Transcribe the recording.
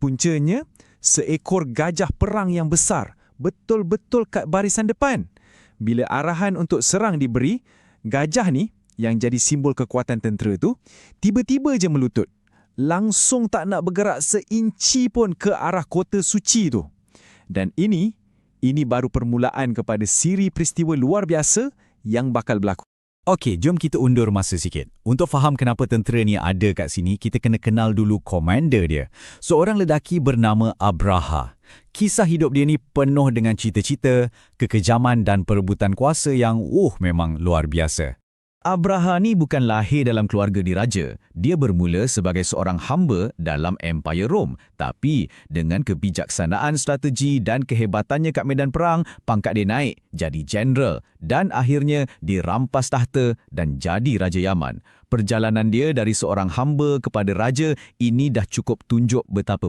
Puncanya, seekor gajah perang yang besar, betul-betul kat barisan depan. Bila arahan untuk serang diberi, gajah ni, yang jadi simbol kekuatan tentera tu, tiba-tiba je melutut. Langsung tak nak bergerak seinci pun ke arah kota suci tu. Dan ini baru permulaan kepada siri peristiwa luar biasa yang bakal berlaku. Okey, jom kita undur masa sikit. Untuk faham kenapa tentera ni ada kat sini, kita kena kenal dulu komander dia. Seorang lelaki bernama Abraha. Kisah hidup dia ni penuh dengan cita-cita, kekejaman dan perebutan kuasa yang memang luar biasa. Abraha ni bukan lahir dalam keluarga diraja. Dia bermula sebagai seorang hamba dalam Empire Rom. Tapi dengan kebijaksanaan strategi dan kehebatannya kat medan perang, pangkat dia naik jadi jeneral dan akhirnya dirampas tahta dan jadi Raja Yaman. Perjalanan dia dari seorang hamba kepada raja ini dah cukup tunjuk betapa